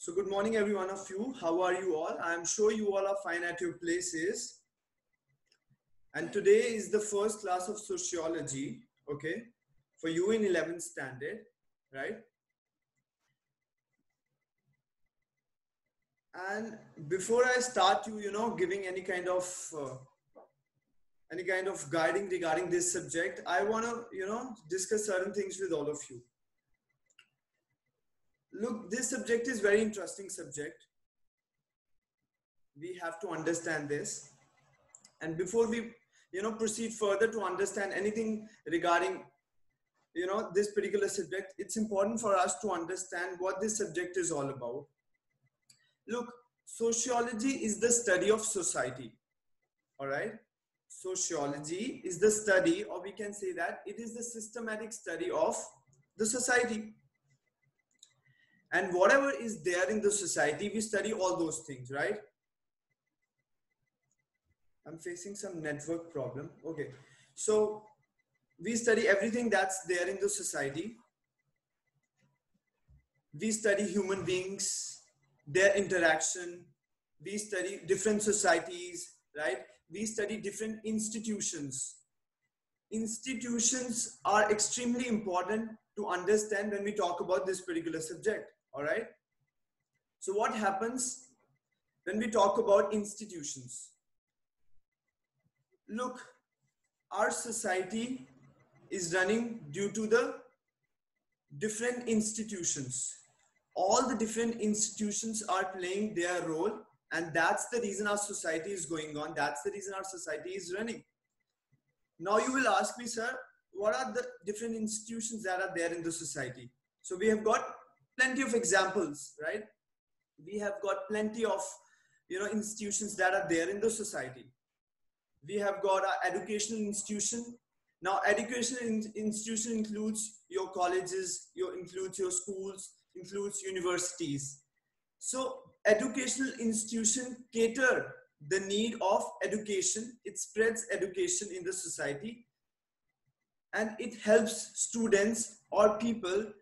So good morning, every one of you. How are you all? I'm sure you all are fine at your places. And today is the first class of sociology, okay, for you in 11th standard, right? And before I start giving any kind of guiding regarding this subject, I want to, discuss certain things with all of you. Look, this subject is very interesting subject. We have to understand this. And before we proceed further to understand anything regarding this particular subject, it's important for us to understand what this subject is all about. Look, sociology is the study of society. All right, sociology is the study, or we can say that it is the systematic study of the society, and whatever is there in the society, we study all those things, right? I'm facing some network problem. Okay, so we study everything that's there in the society. We study human beings, their interaction. We study different societies, right? We study different institutions. Institutions are extremely important to understand when we talk about this particular subject, all right? So what happens when we talk about institutions? Look, our society is running due to the different institutions. All the different institutions are playing their role, and that's the reason our society is going on. That's the reason our society is running. Now you will ask me, sir, what are the different institutions that are there in the society? So we have got plenty of examples, right? We have got plenty of institutions that are there in the society. We have got our educational institution. Now, educational institution includes your colleges, includes your schools, includes universities. So, educational institution cater the need of education. It spreads education in the society, and it helps students or people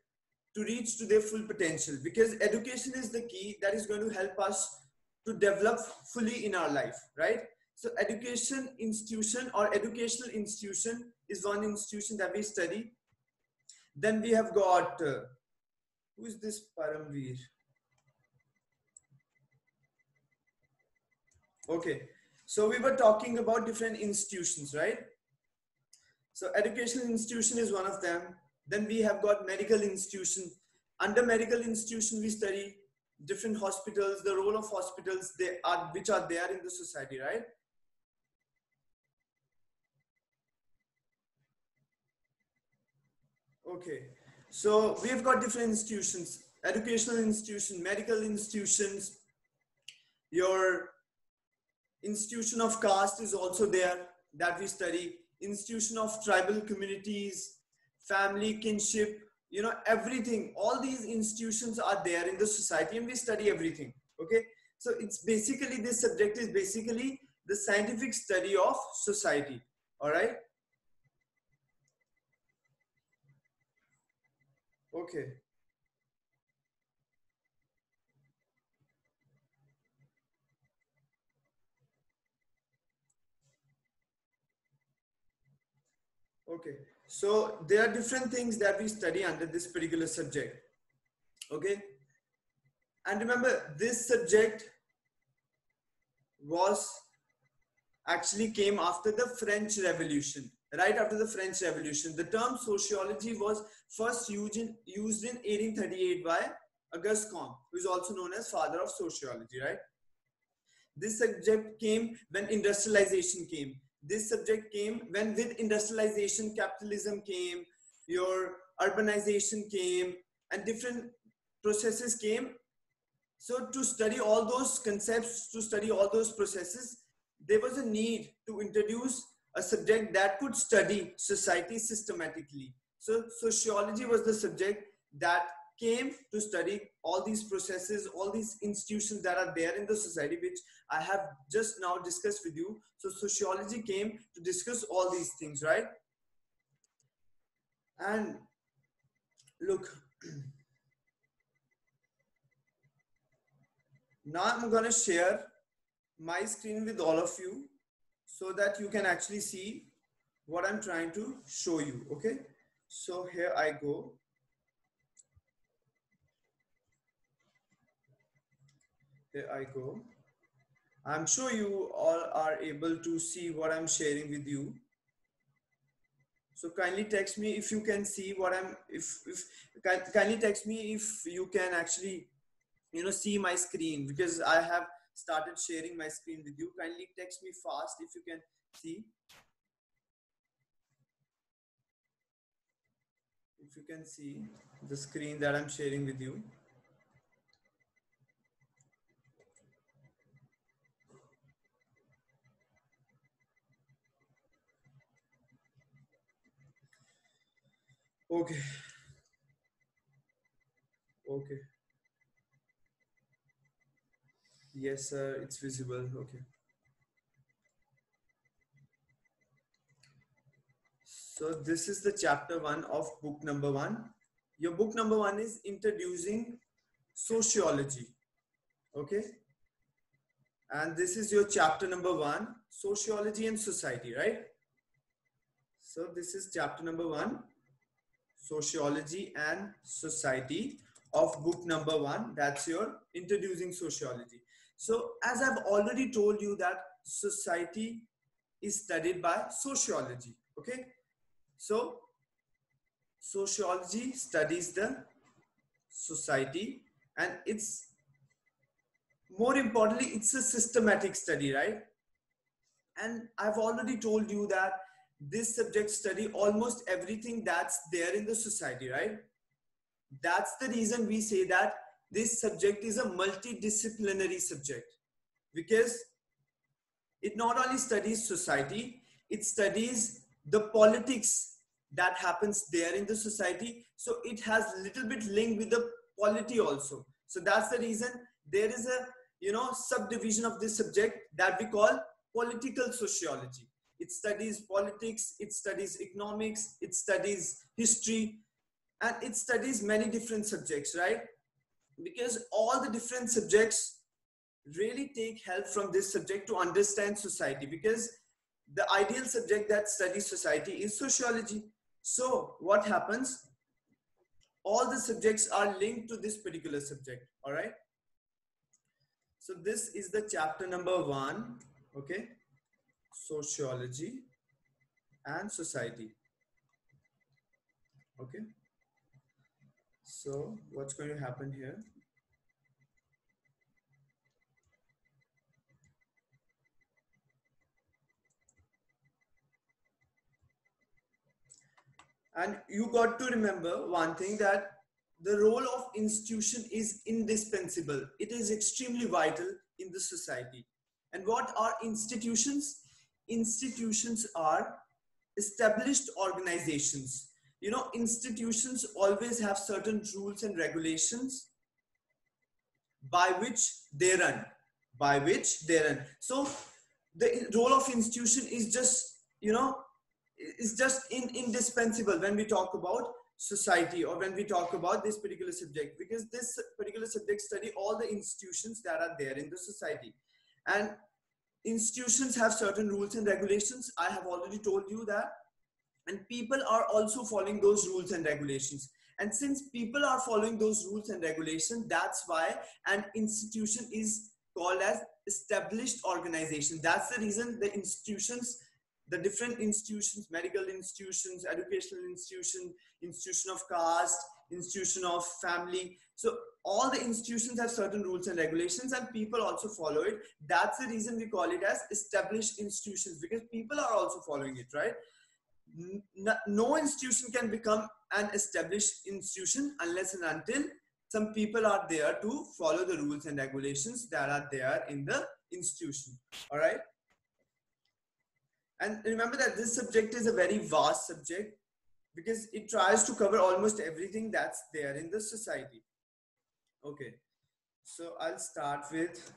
to reach to their full potential, because education is the key that is going to help us to develop fully in our life, right? So education institution or educational institution is one institution that we study. Then we have got, who is this Paramveer? Okay, so we were talking about different institutions, right? So educational institution is one of them. Then we have got medical institution. Under medical institution, we study different hospitals, the role of hospitals which are there in the society, right? Okay, so we've got different institutions: educational institution, medical institutions. Your institution of caste is also there that we study. Institution of tribal communities, family kinship, everything. All these institutions are there in the society, and we study everything. Okay, so it's basically, this subject is basically the scientific study of society. All right. Okay. Okay. So there are different things that we study under this particular subject. Okay. And remember, this subject was actually came after the French Revolution. Right after the French Revolution, the term sociology was first used in 1838 by Auguste Comte, who is also known as father of sociology, right? This subject came when industrialization came. This subject came when, with industrialization, capitalism came, your urbanization came, and different processes came. So to study all those concepts, to study all those processes, there was a need to introduce a subject that could study society systematically. So sociology was the subject that came to study all these processes, all these institutions that are there in the society, which I have just now discussed with you. So sociology came to discuss all these things, right? And look, Now I'm going to share my screen with all of you so that you can actually see what I'm trying to show you. Okay, so here I go. Here I go. I'm sure you all are able to see what I'm sharing with you. So kindly text me if you can see what I'm, kindly text me if you can actually, see my screen, because I have started sharing my screen with you. Kindly text me fast if you can see. If you can see the screen that I'm sharing with you. Okay. Okay. Yes, sir, it's visible. Okay. So this is the chapter 1 of book number 1. Your book number 1 is introducing sociology. Okay. And this is your chapter number 1, sociology and society, right? So this is chapter number 1, sociology and society of book number 1. That's your introducing sociology. So as I've already told you that society is studied by sociology. Okay. So sociology studies the society, and it's more importantly, it's a systematic study, right? And I've already told you that this subject study almost everything that's there in the society, right? That's the reason we say that this subject is a multidisciplinary subject, because it not only studies society, it studies the politics that happens there in the society. So it has little bit link with the polity also. So that's the reason there is a subdivision of this subject that we call political sociology. It studies politics, it studies economics, it studies history, and it studies many different subjects, right? Because all the different subjects really take help from this subject to understand society, because the ideal subject that studies society is sociology. So what happens, all the subjects are linked to this particular subject. All right, so this is the chapter number 1. Okay, sociology and society. Okay, so what's going to happen here, and you got to remember one thing, that the role of institution is indispensable. It is extremely vital in the society. And what are institutions? Institutions are established organizations. Institutions always have certain rules and regulations by which they run, so the role of institution is just, is just indispensable when we talk about society, or when we talk about this particular subject, because this particular subject study all the institutions that are there in the society. And institutions have certain rules and regulations. I have already told you that, and people are also following those rules and regulations. And since people are following those rules and regulations, that's why an institution is called as established organization. That's the reason the institutions, the different institutions, medical institutions, educational institution, institution of caste, institution of family, so all the institutions have certain rules and regulations, and people also follow it. That's the reason we call it as established institutions, because people are also following it, right? No institution can become an established institution unless and until some people are there to follow the rules and regulations that are there in the institution. All right, and remember that this subject is a very vast subject, because it tries to cover almost everything that's there in the society. Okay, so I'll start with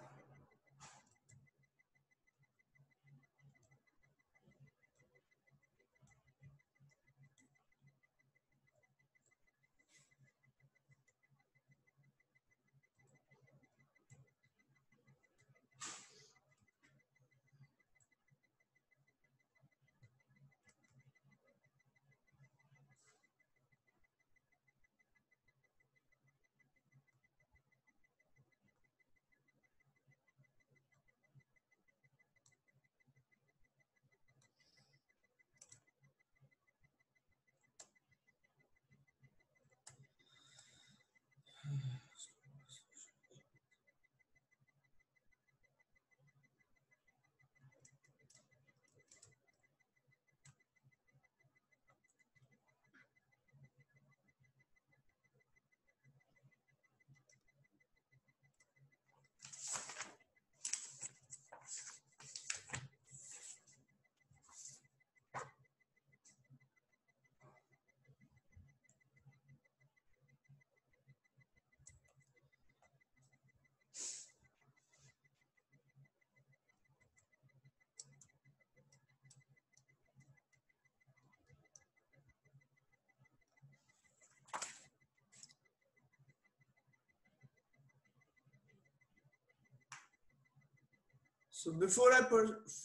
So before I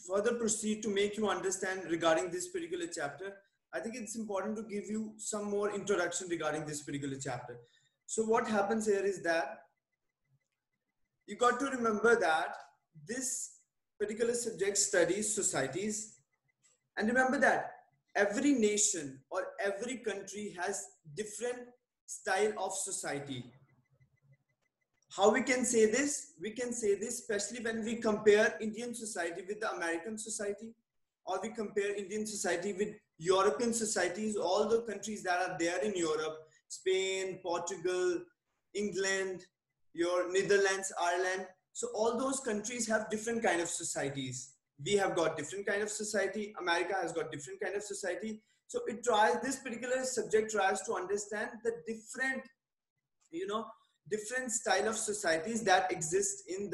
further proceed to make you understand regarding this particular chapter, I think it's important to give you some more introduction regarding this particular chapter. So what happens here is that you got to remember that this particular subject studies societies, and remember that every nation or every country has different style of society. How we can say this? We can say this especially when we compare Indian society with the American society, or we compare Indian society with European societies, all the countries that are there in Europe, Spain, Portugal, England, your Netherlands, Ireland. So all those countries have different kind of societies. We have got different kind of society. America has got different kind of society. So it tries, this particular subject tries to understand the different, different style of societies that exist in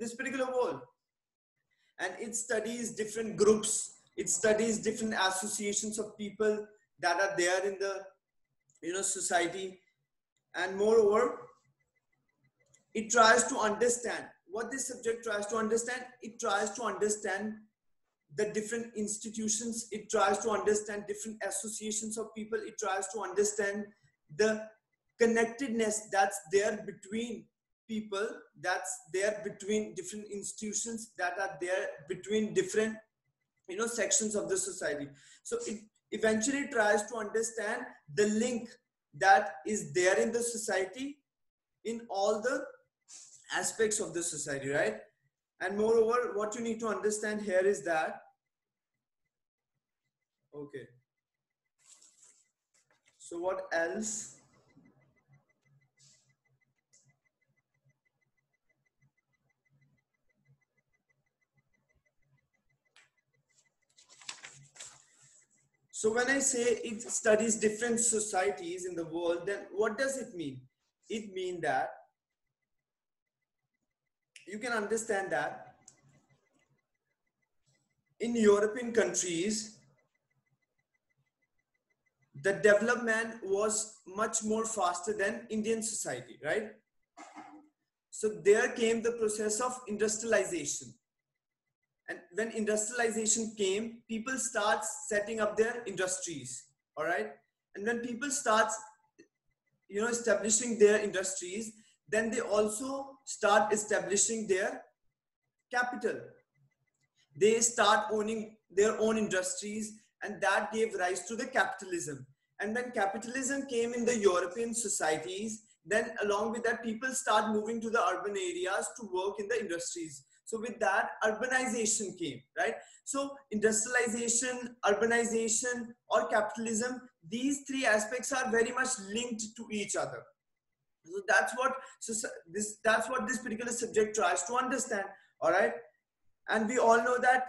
this particular world. And it studies different groups, it studies different associations of people that are there in the society. And moreover, it tries to understand what this subject tries to understand. It tries to understand the different institutions, it tries to understand different associations of people, it tries to understand the connectedness that's there between people, that's there between different institutions, that are there between different sections of the society. So it eventually tries to understand the link that is there in the society, in all the aspects of the society, right? And moreover, what you need to understand here is that, okay, so what else? So when I say it studies different societies in the world, then what does it mean? It means that you can understand that in European countries, the development was much more faster than Indian society, right? So there came the process of industrialization. And when industrialization came, people start setting up their industries, all right? And when people start, establishing their industries, then they also start establishing their capital. They start owning their own industries, and that gave rise to the capitalism. And when capitalism came in the European societies, then along with that, people start moving to the urban areas to work in the industries. So with that, urbanization came, right? So industrialization, urbanization, or capitalism, these three aspects are very much linked to each other. So that's what this particular subject tries to understand, all right? And we all know that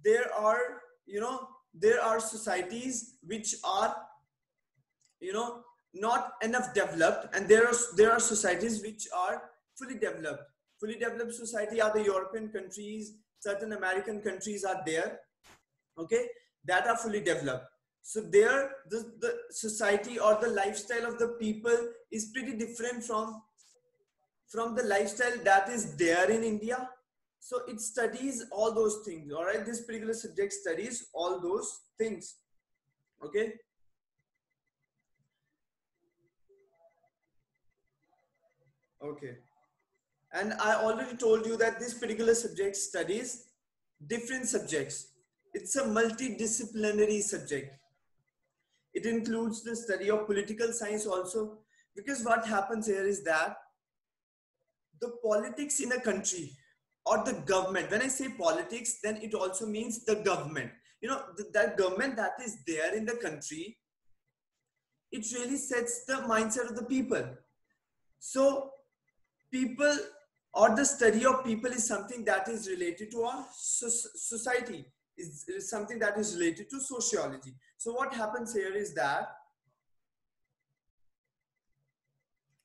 there are societies which are, not enough developed, and there are societies which are fully developed. Fully developed society are the European countries, certain American countries are there, okay, that are fully developed. So there, the society or the lifestyle of the people is pretty different from the lifestyle that is there in India. So it studies all those things, all right? This particular subject studies all those things, okay? Okay. And I already told you that this particular subject studies different subjects. It's a multidisciplinary subject. It includes the study of political science also. Because what happens here is that the politics in a country or the government, when I say politics, then it also means the government. You know, that government that is there in the country, it really sets the mindset of the people. So people, or the study of people, is something that is related to our society, is something that is related to sociology. So what happens here is that,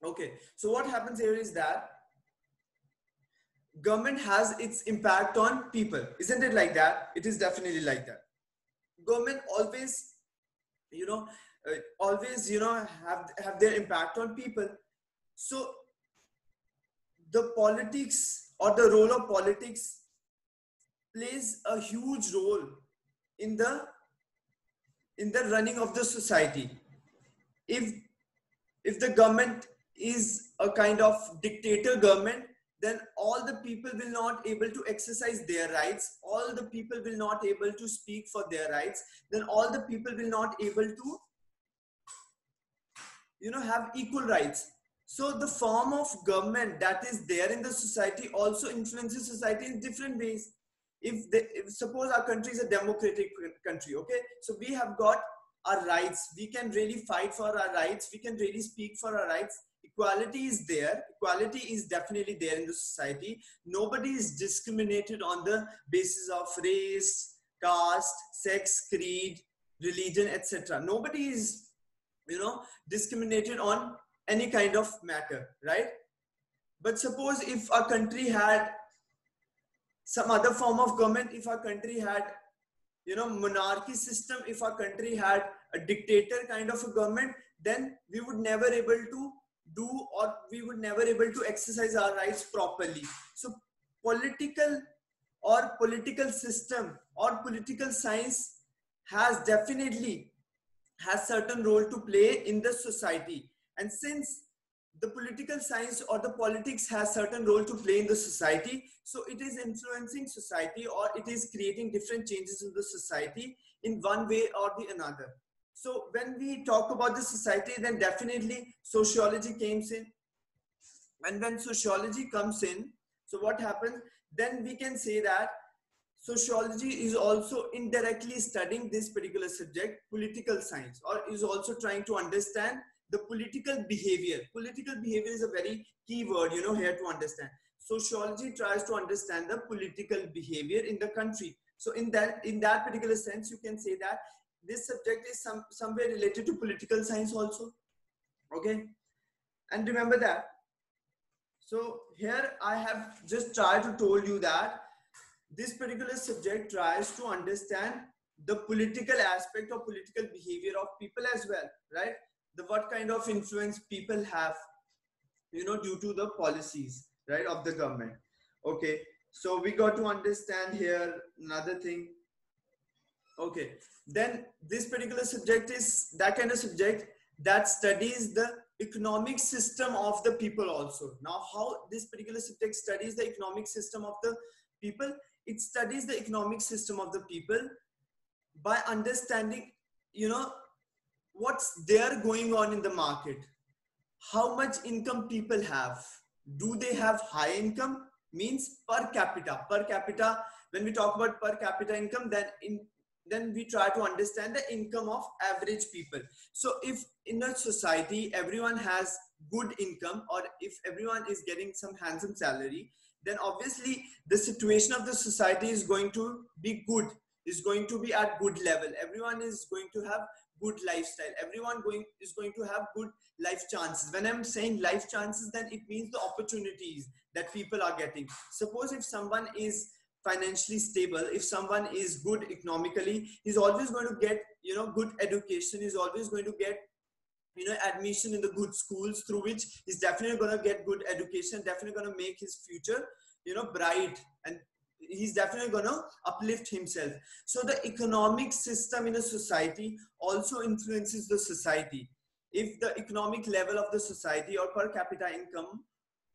okay, so what happens here is that government has its impact on people. Isn't it like that? It is definitely like that. Government always, you know, always, you know, have their impact on people. So the politics, or the role of politics, plays a huge role in the running of the society. If the government is a kind of dictator government, then all the people will not able to exercise their rights, all the people will not able to speak for their rights, then all the people will not able to, you know, have equal rights. So the form of government that is there in the society also influences society in different ways. If suppose our country is a democratic country, okay, so we have got our rights, we can really fight for our rights, we can really speak for our rights. Equality is there, equality is definitely there in the society. Nobody is discriminated on the basis of race, caste, sex, creed, religion, etc. Nobody is, you know, discriminated on any kind of matter, right? But suppose if our country had some other form of government, if our country had, you know, monarchy system, if our country had a dictator kind of a government, then we would never able to do, or we would never able to exercise our rights properly. So political system or political science has definitely has certain role to play in the society. And since the political science or the politics has certain role to play in the society, so it is influencing society, or it is creating different changes in the society in one way or the another. So when we talk about the society, then definitely sociology comes in. And when sociology comes in, so what happens, then we can say that sociology is also indirectly studying this particular subject, political science, or is also trying to understand the political behavior. Political behavior is a very key word, you know, here to understand. Sociology tries to understand the political behavior in the country. So in that particular sense, you can say that this subject is somewhere related to political science also. Okay, and remember that. So here I have just tried to told you that this particular subject tries to understand the political aspect of political behavior of people as well, right? What kind of influence people have, you know, due to the policies, right, of the government. Okay, so we got to understand here another thing. Okay, then this particular subject is that kind of subject that studies the economic system of the people also. Now, how this particular subject studies the economic system of the people? It studies the economic system of the people by understanding, you know, what's there going on in the market, how much income people have. Do they have high income? Means per capita. When we talk about per capita income, then we try to understand the income of average people. So if in a society everyone has good income, or if everyone is getting some handsome salary, then obviously the situation of the society is going to be good, is going to be at good level. Everyone is going to have good lifestyle, is going to have good life chances. When I'm saying life chances, then it means the opportunities that people are getting. Suppose if someone is financially stable, if someone is good economically, he's always going to get, you know, good education, he's always going to get, you know, admission in the good schools, through which he's definitely going to get good education, definitely going to make his future, you know, bright, and he's definitely going to uplift himself. So the economic system in a society also influences the society. If the economic level of the society or per capita income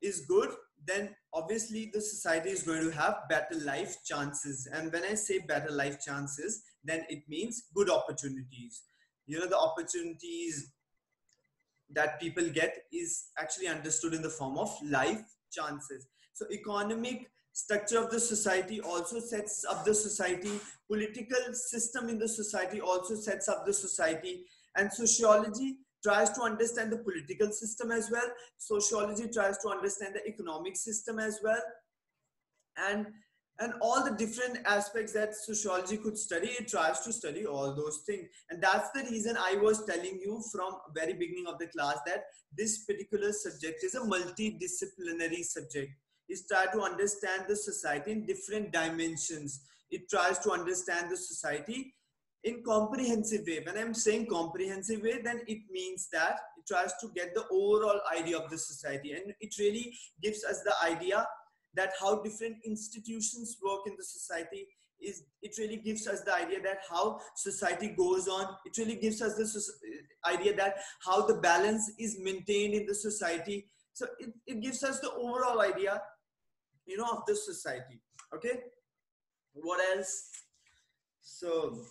is good, then obviously the society is going to have better life chances. And when I say better life chances, then it means good opportunities. You know, the opportunities that people get is actually understood in the form of life chances. So economic structure of the society also sets up the society, political system in the society also sets up the society, and sociology tries to understand the political system as well. Sociology tries to understand the economic system as well, and all the different aspects that sociology could study, it tries to study all those things. And that's the reason I was telling you from very beginning of the class that this particular subject is a multidisciplinary subject. It tries to understand the society in different dimensions. It tries to understand the society in comprehensive way. When I'm saying comprehensive way, then it means that it tries to get the overall idea of the society, and it really gives us the idea that how different institutions work in the society. Is it really gives us the idea that how society goes on. It really gives us the idea that how the balance is maintained in the society. So it gives us the overall idea, of the society. Okay, what else? So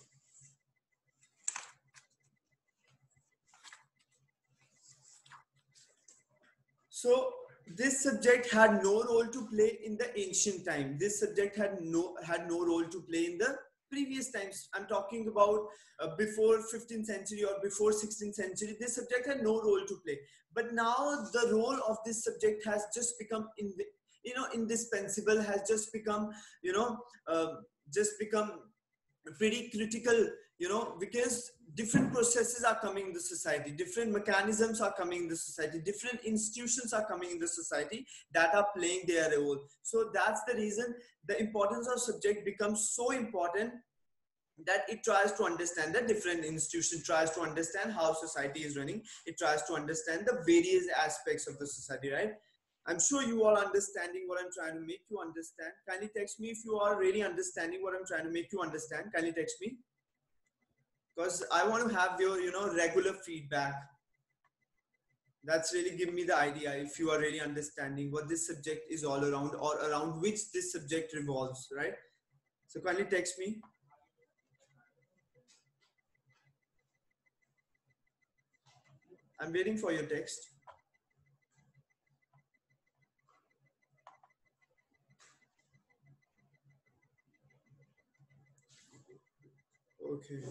this subject had no role to play in the ancient time. This subject had no role to play in the previous times. I'm talking about before 15th century or before 16th century. This subject had no role to play. But now the role of this subject has just become indispensable. Has just become just become pretty critical, because different processes are coming in the society, different mechanisms are coming in the society, different institutions are coming in the society that are playing their role. So that's the reason the importance of subject becomes so important, that it tries to understand the different institution, tries to understand how society is running, it tries to understand the various aspects of the society, right? I'm sure you are understanding what I'm trying to make you understand. Kindly text me if you are really understanding what I'm trying to make you understand. Kindly text me, because I want to have your, regular feedback. That's really give me the idea if you are really understanding what this subject is all around, or around which this subject revolves, right? So kindly text me. I'm waiting for your text. Okay.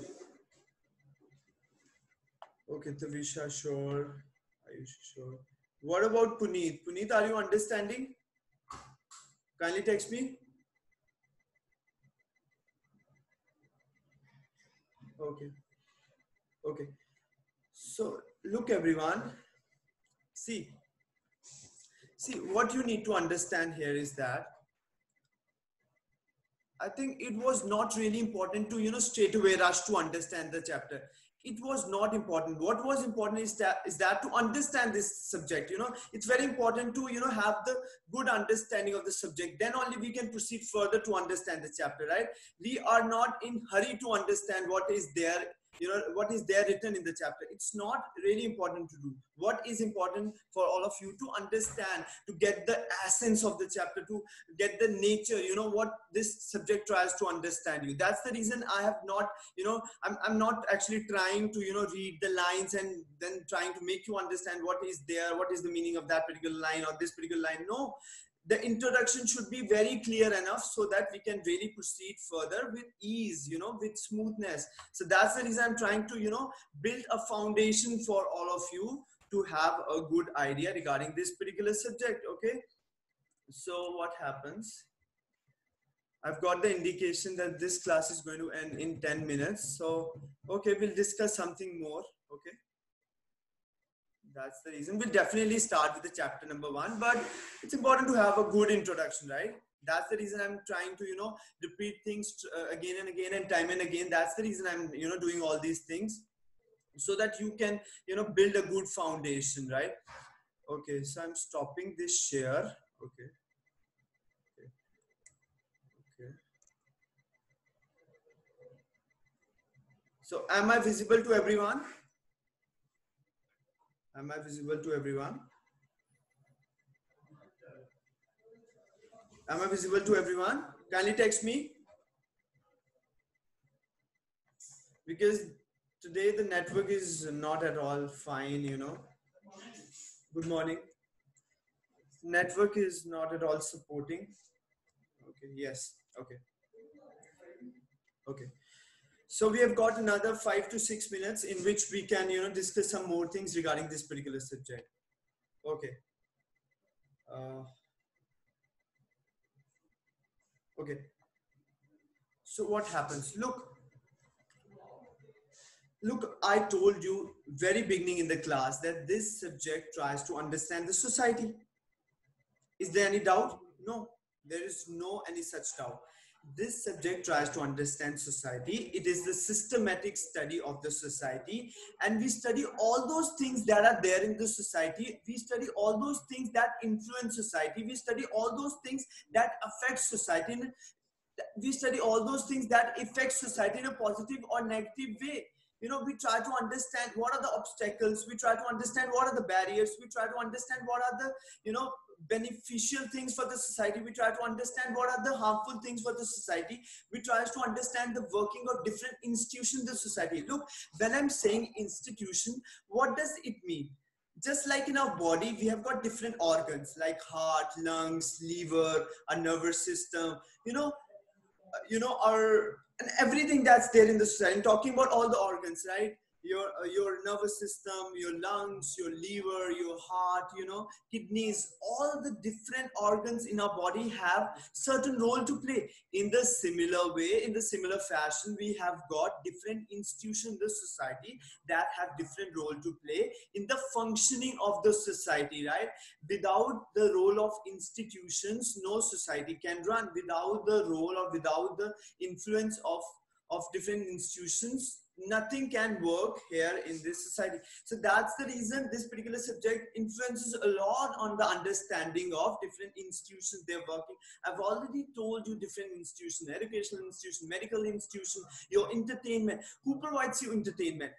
Okay, Tavisha, sure. Ayush, sure. What about Puneet? Puneet, are you understanding? Kindly text me. Okay. Okay. So look, everyone. See, what you need to understand here is that I think it was not really important to, straight away rush to understand the chapter. It was not important. What was important is that to understand this subject, it's very important to, have the good understanding of the subject. Then only we can proceed further to understand the chapter, right? We are not in hurry to understand what is there, what is there written in the chapter. It's not really important to do. What is important for all of you to understand, to get the essence of the chapter, to get the nature, what this subject tries to understand you. That's the reason I have not, I'm not actually trying to, read the lines and then trying to make you understand what is there, what is the meaning of that particular line or this particular line. No, the introduction should be very clear enough so that we can really proceed further with ease, with smoothness. So that's the reason I'm trying to, build a foundation for all of you to have a good idea regarding this particular subject. Okay, so what happens? I've got the indication that this class is going to end in 10 minutes. So, okay, we'll discuss something more. Okay. That's the reason. We'll definitely start with the chapter number 1, but it's important to have a good introduction, right? That's the reason I'm trying to, repeat things again and again and time and again. That's the reason I'm, doing all these things so that you can, build a good foundation, right? Okay, so I'm stopping this share. Okay. Okay. Okay. So am I visible to everyone? Am I visible to everyone? Am I visible to everyone? Kindly text me, because today the network is not at all fine, Good morning. Network is not at all supporting. Okay, yes. Okay. Okay. So we have got another 5 to 6 minutes in which we can, discuss some more things regarding this particular subject. Okay. Uh, okay. So what happens? Look, I told you very beginning in the class that this subject tries to understand the society. Is there any doubt? No, there is no any such doubt. This subject tries to understand society. It is the systematic study of the society, and we study all those things that are there in the society. We study all those things that influence society. We study all those things that affect society. We study all those things that affect society in a positive or negative way. We try to understand what are the obstacles. We try to understand what are the barriers. We try to understand what are the beneficial things for the society. We try to understand what are the harmful things for the society. We try to understand the working of different institutions in the society. Look, when I'm saying institution, what does it mean? Just like in our body, we have got different organs like heart, lungs, liver, our nervous system, our and everything that's there in the society. I'm talking about all the organs, right? Your nervous system, your lungs, your liver, your heart, kidneys, all the different organs in our body have certain role to play. In the similar way, in the similar fashion, we have got different institutions in the society that have different role to play in the functioning of the society, right? Without the role of institutions, no society can run. Without the role or without the influence of different institutions, nothing can work here in this society. So that's the reason this particular subject influences a lot on the understanding of different institutions they're working. I've already told you different institutions: educational institution, medical institution, your entertainment. Who provides you entertainment?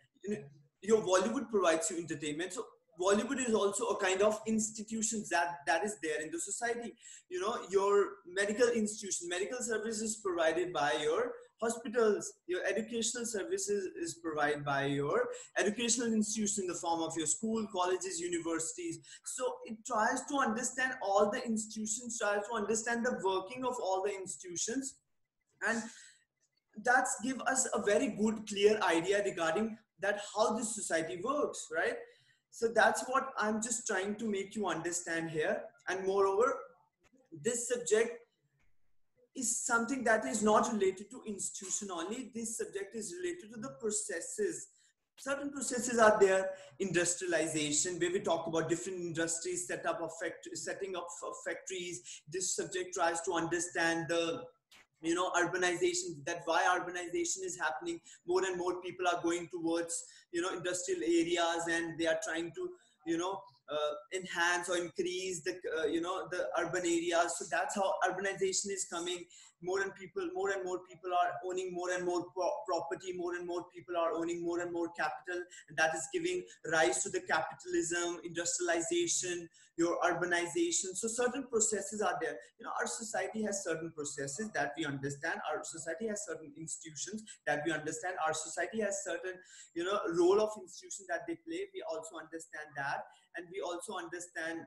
Your Bollywood provides you entertainment. So Bollywood is also a kind of institutions that is there in the society. Your medical institution, medical services provided by your hospitals. Your educational services is provided by your educational institution in the form of your school, colleges, universities. So it tries to understand all the institutions, tries to understand the working of all the institutions, and that's give us a very good clear idea regarding that how this society works, right? So that's what I'm just trying to make you understand here. And moreover, this subject is something that is not related to institution only. This subject is related to the processes. Certain processes are there. Industrialization, where we talk about different industries, setting up of factories. This subject tries to understand the urbanization, that why urbanization is happening. More and more people are going towards industrial areas, and they are trying to enhance or increase the the urban areas. So that's how urbanization is coming. More and more people are owning more and more property. More and more people are owning more and more capital, and that is giving rise to the capitalism, industrialization, your urbanization. So certain processes are there. Our society has certain processes that we understand. Our society has certain institutions that we understand. Our society has certain role of institutions that they play. We also understand that. And we also understand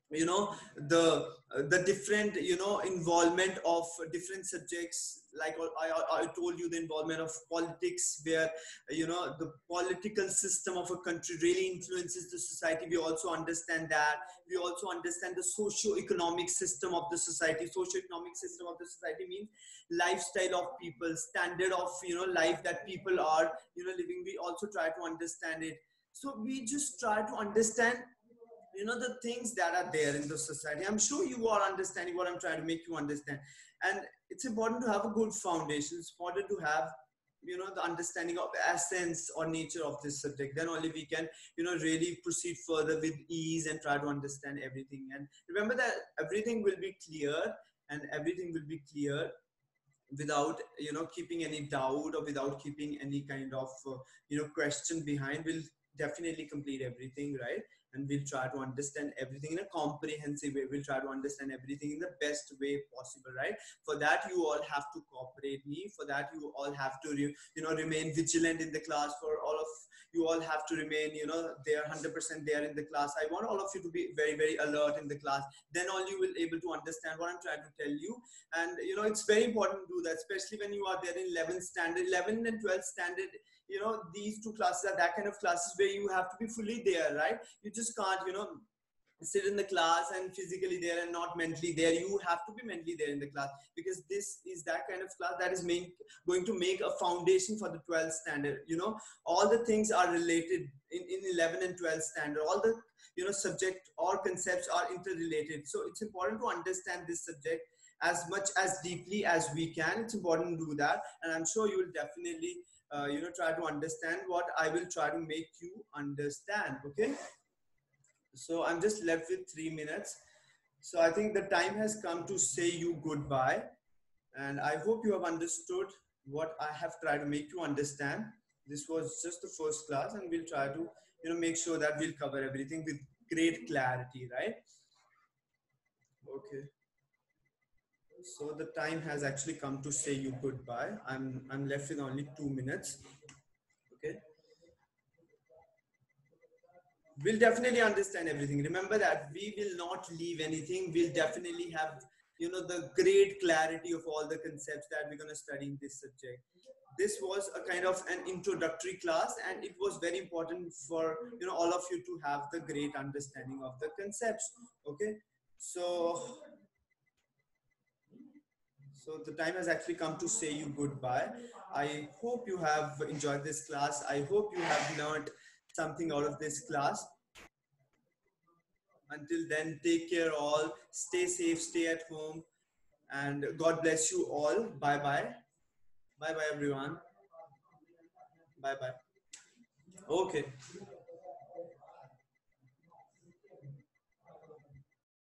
the different involvement of different subjects. Like I told you, the involvement of politics, where the political system of a country really influences the society. We also understand that. We also understand the socio-economic system of the society. Socio-economic system of the society means lifestyle of people, standard of life that people are living. We also try to understand it. So we just try to understand the things that are there in the society. I'm sure you are understanding what I'm trying to make you understand. And it's important to have a good foundation. It's important to have the understanding of essence or nature of this subject. Then only we can really proceed further with ease and try to understand everything. And remember that everything will be clear, and everything will be clear without keeping any doubt, or without keeping any kind of question behind. We'll definitely complete everything, right? And we'll try to understand everything in a comprehensive way. We'll try to understand everything in the best way possible, right? For that, you all have to cooperate me. For that, you all have to remain vigilant in the class. For all of you all have to remain, you know, there 100% there in the class. I want all of you to be very, very alert in the class. Then only you will able to understand what I'm trying to tell you. And you know, it's very important to do that, especially when you are there in 11th standard, 11 and 12th standard. You know, these two classes are that kind of classes where you have to be fully there, right? You just can't, you know, sit in the class and physically there and not mentally there. You have to be mentally there in the class, because this is that kind of class that is going to make a foundation for the 12th standard. You know, all the things are related in 11 and 12th standard. All the, you know, subject or concepts are interrelated. So it's important to understand this subject as much as deeply as we can. It's important to do that, and I'm sure you will definitely you know, try to understand what I will try to make you understand. Okay, so I'm just left with 3 minutes. So I think the time has come to say you goodbye. And I hope you have understood what I have tried to make you understand. This was just the first class, and we'll try to, you know, make sure that we'll cover everything with great clarity, right? Okay. So the time has actually come to say you goodbye. I'm left with only 2 minutes. Okay. We'll definitely understand everything. Remember that we will not leave anything. We'll definitely have, you know, the great clarity of all the concepts that we're going to study in this subject. This was a kind of an introductory class, and it was very important for, you know, all of you to have the great understanding of the concepts. Okay, so the time has actually come to say you goodbye. I hope you have enjoyed this class. I hope you have learned something out of this class. Until then, take care all, stay safe, stay at home, and God bless you all. Bye bye. Bye bye, everyone. Bye bye. Okay.